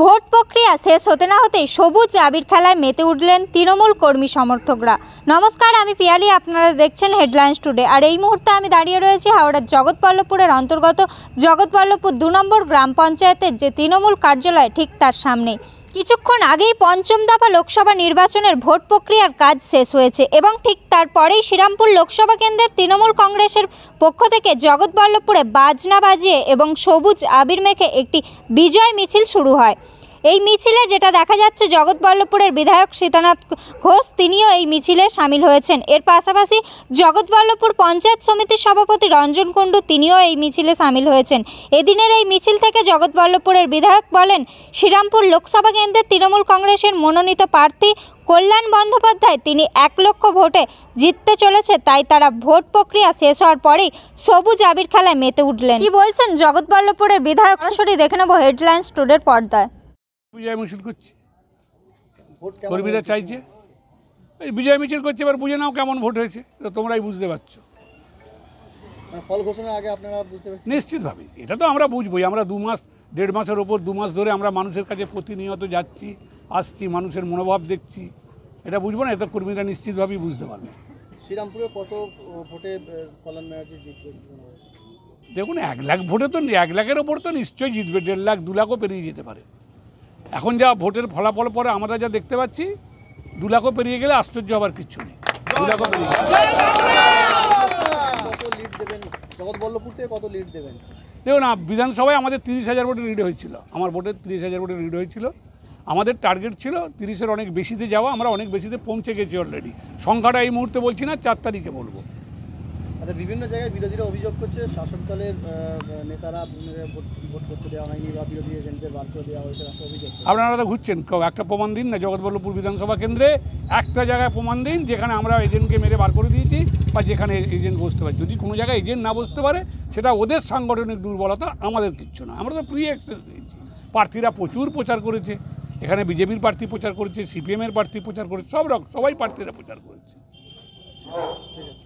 Vote প্রক্রিয়া শেষ হতে না হতেই সবুজ আবির খেলায় মেতে উঠলেন তৃণমূল কর্মী সমর্থকরা। নমস্কার, আমি পিয়ালি, আপনারা দেখছেন হেডলাইন্স টুডে। আর এই মুহূর্তে আমি দাঁড়িয়ে রয়েছি হাওড়ার জগৎবল্লভপুরের অন্তর্গত জগৎবল্লভপুর 2 নম্বর গ্রাম পঞ্চায়েতের যে তৃণমূল কার্যালয় ঠিক তার সামনে। কিছুক্ষণ আগেই পঞ্চম দফা লোকসভা নির্বাচনের ভোট প্রক্রিয়ার কাজ শেষ হয়েছে এবং ঠিক তারপরেই শ্রীরামপুর লোকসভা কেন্দ্রের তৃণমূল কংগ্রেসের পক্ষ থেকে জগৎবল্লভপুরে বাজনা বাজিয়ে এবং সবুজ আবির মেখে একটি বিজয় মিছিল শুরু হয়। এই মিছিলে যেটা দেখা যাচ্ছে, জগৎবল্লভপুরের বিধায়ক সীতানাথ ঘোষ তিনিও এই মিছিলে সামিল হয়েছেন। এর পাশাপাশি জগৎবল্লভপুর পঞ্চায়েত সমিতির সভাপতি রঞ্জন কুণ্ডু তিনিও এই মিছিলে সামিল হয়েছেন। এদিনের এই মিছিল থেকে জগৎবল্লভপুরের বিধায়ক বলেন, শ্রীরামপুর লোকসভা কেন্দ্রের তৃণমূল কংগ্রেসের মনোনীত প্রার্থী কল্যাণ বন্দ্যোপাধ্যায় তিনি 1 লক্ষ ভোটে জিততে চলেছে, তাই তারা ভোট প্রক্রিয়া শেষ হওয়ার পরেই সবুজ আবির খেলায় মেতে উঠলেন। কি বলছেন জগৎবল্লভপুরের বিধায়ক, সরাসরি দেখে নেব হেডলাইন্স টুডের পর্দায়। বিজয় মিছিল করছে, কর্মীরা চাইছে এই বিজয় মিছিল করছে। এবার বুঝে নাও কেমন ভোট হয়েছে, তো তোমরাই বুঝতে পারছো। ফল ঘোষণার আগে আপনারা বুঝতে পারছেন নিশ্চিতভাবে এটা তো আমরা বুঝবোই। আমরা 2 মাস 1.5 মাসের ওপর 2 মাস ধরে আমরা মানুষের কাছে প্রতিনিয়ত যাচ্ছি আসছি, মানুষের মনোভাব দেখছি, এটা বুঝবো না? এটা কর্মীরা নিশ্চিতভাবেই বুঝতে পারবে। শ্রীরামপুরে কত ভোটে কল্যাণ ব্যানার্জি জিতবে? দেখুন, 1 লাখ ভোটে তো 1 লাখের ওপর তো নিশ্চয়ই জিতবে, 1.5 লাখ 2 লাখও পেরিয়ে যেতে পারে। এখন যা ভোটের ফলাফল পরে আমরা যা দেখতে পাচ্ছি, 2 লাখও পেরিয়ে গেলে আশ্চর্য হবার কিছু নেই। 2 লাখও পেরিয়ে গেলে কত লিড দেবেন? জগৎবল্লভপুর থেকে কত লিড দেবেন? দেখুন, বিধানসভায় আমাদের 30,000 ভোটের লিড হয়েছিল। আমার ভোটের 30,000 ভোটের লিড হয়েছিল। আমাদের টার্গেট ছিল 30-এর অনেক বেশিতে যাওয়া। আমরা অনেক বেশিতে পৌঁছে গেছি অলরেডি। সংখ্যাটা এই মুহূর্তে বলছি না, 4 তারিখে বলবো। আচ্ছা, বিভিন্ন জায়গায় বিরোধীরা অভিযোগ করছে শাসক দলের নেতারা বিভিন্ন জায়গায় ভোট করতে দেওয়া হয়নি বা বিরোধী এজেন্টদের বার করে দেওয়া হয়েছে, একটা অভিযোগ। আপনারা তো ঘুরছেন, একটা প্রমাণ দিন না। জগৎবল্লভপুর বিধানসভা কেন্দ্রে একটা জায়গায় প্রমাণ দিন যেখানে আমরা এজেন্টকে মেরে বার করে দিয়েছি বা যেখানে এজেন্ট বসতে পারে। যদি কোনো জায়গায় এজেন্ট না বসতে পারে, সেটা ওদের সাংগঠনিক দুর্বলতা, আমাদের কিচ্ছু না। আমরা তো ফ্রি অ্যাক্সেস দিয়েছি। প্রার্থীরা প্রচুর প্রচার করেছে, এখানে বিজেপির প্রার্থী প্রচার করেছে, সিপিএমের প্রার্থী প্রচার করেছে, সবাই প্রার্থীরা প্রচার করেছে। ঠিক আছে।